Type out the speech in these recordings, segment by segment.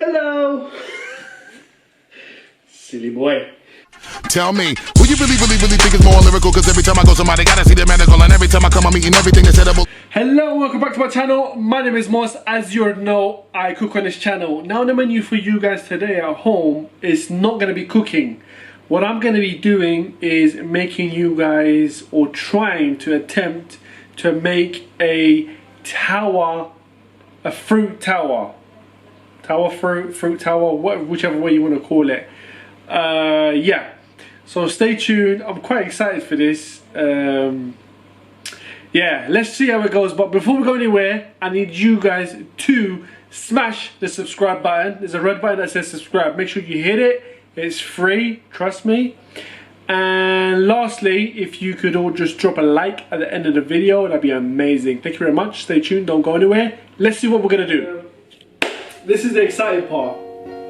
Hello. Silly boy. Tell me, who you really think is more lyrical? Cause every time I go somebody gotta see the medical, and every time I come I'm eating everything that's edible. Hello, welcome back to my channel. My name is Mos. As you already know, I cook on this channel. Now the menu for you guys today at home is not going to be cooking. What I'm going to be doing is making you guys, or trying to attempt to make a tower, a fruit tower. Fruit tower, whichever way you want to call it. Yeah, so stay tuned. I'm quite excited for this. Yeah, let's see how it goes. But before we go anywhere, I need you guys to smash the subscribe button. There's a red button that says subscribe. Make sure you hit it. It's free, trust me. And lastly, if you could all just drop a like at the end of the video, that'd be amazing. Thank you very much. Stay tuned, don't go anywhere. Let's see what we're gonna do. This is the exciting part.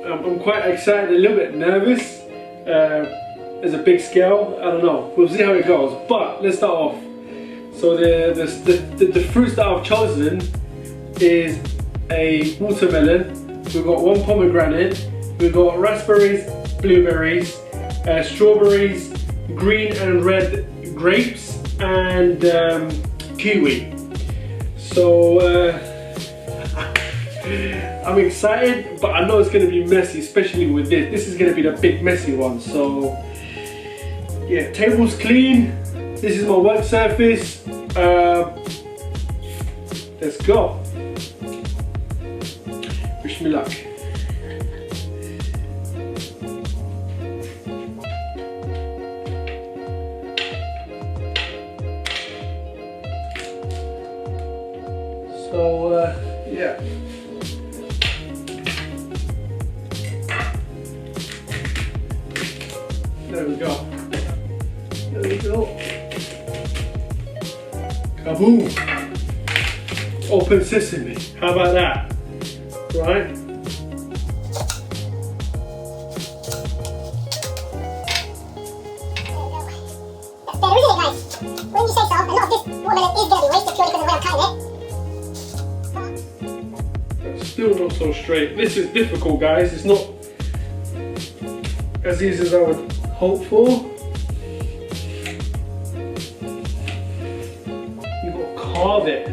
I'm quite excited, a little bit nervous. There's a big scale, I don't know. We'll see how it goes. But let's start off. So the fruits that I've chosen is a watermelon. We've got one pomegranate. We've got raspberries, blueberries, strawberries, green and red grapes, and kiwi. So I'm excited, but I know it's going to be messy, especially with this. This is going to be the big messy one. So yeah, table's clean. This is my work surface. Let's go. Wish me luck. So yeah. There we go. There we go. Kaboom! Open sesame. How about that? Right? There isn't it, guys? When you say so, a lot of this watermelon is going to be wasted purely because of the way I'm cutting it. Still not so straight. This is difficult, guys. It's not as easy as I would hope for. You've got to carve it.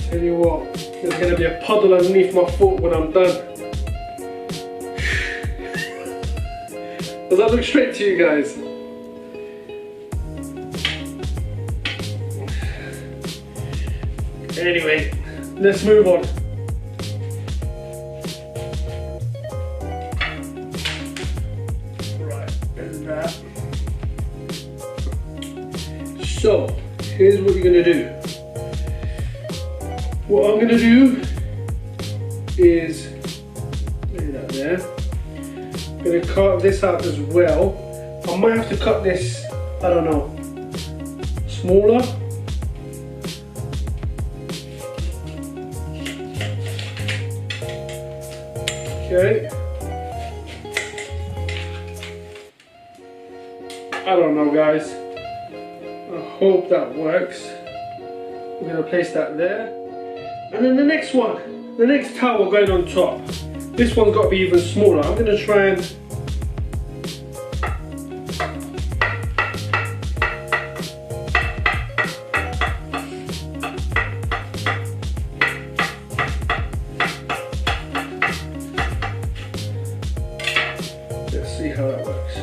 Tell you what, there's going to be a puddle underneath my foot when I'm done. Does that look straight to you guys? Anyway, let's move on. Right, there's that. So, here's what you're gonna do. What I'm gonna do is, lay that there. I'm gonna carve this out as well. I might have to cut this, I don't know, smaller. Okay. I don't know, guys. I hope that works. We're gonna place that there. And then the next one, the next towel going on top. This one's got to be even smaller. I'm going to try and let's see how that works.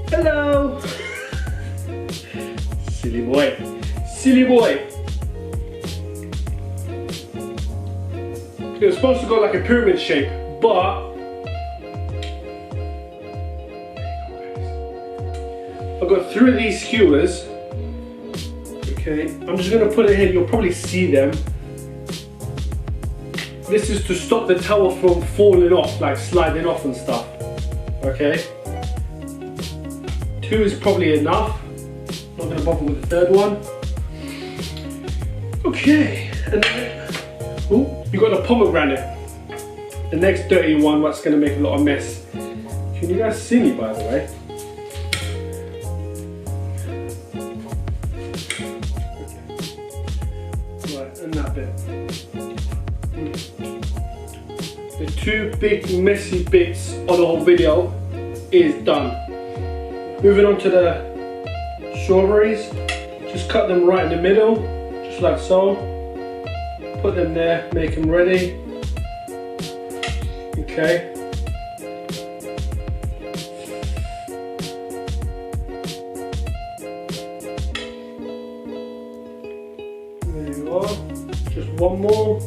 Hello! Silly boy. Silly boy. It was supposed to go like a pyramid shape, but I've got 3 of these skewers. Okay, I'm just gonna put it here, you'll probably see them. This is to stop the towel from falling off, like sliding off and stuff. Okay. 2 is probably enough. Not gonna bother with the 3rd one. Okay. And then, ooh, you got the pomegranate. The next dirty one, what's gonna make a lot of mess. Can you guys see me, by the way? Okay. Right, and that bit. The two big messy bits of the whole video is done. Moving on to the strawberries. Just cut them right in the middle, just like so. Put them there, make them ready. Okay. There you are. Just one more.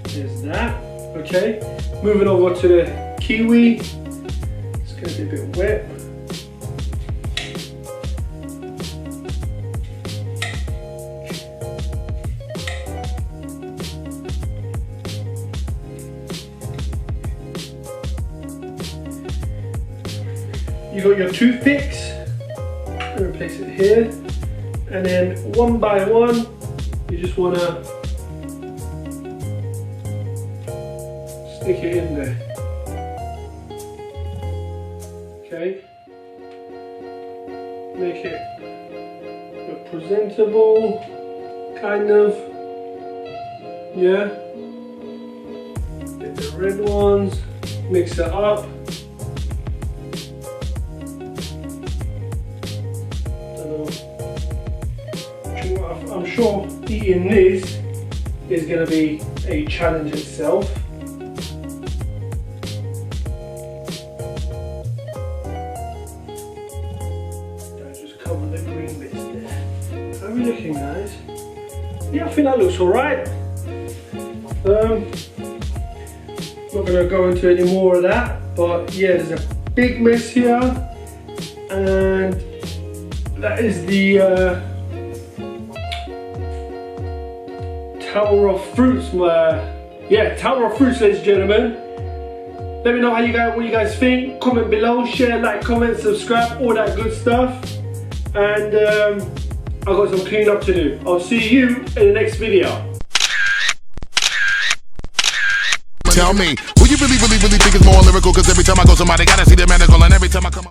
There's that. Okay. Moving over to the kiwi. It's going to be a bit wet. You got your toothpicks. I'm going to place it here, and then one by one, you just want to stick it in there. Okay. Make it look presentable, kind of. Yeah. Get the red ones. Mix it up. I'm sure eating this is going to be a challenge itself. Just cover the green bits there. How are we looking, guys? Yeah, I think that looks alright. Not going to go into any more of that, but yeah, there's a big mess here, and that is the Tower of Fruits. Yeah, Tower of Fruits, ladies and gentlemen. Let me know what you guys think. Comment below, share, like, comment, subscribe, all that good stuff. And I've got some clean up to do. I'll see you in the next video. Tell me, who you really think is more lyrical? Cause every time I go somebody gotta see the medical, and every time I come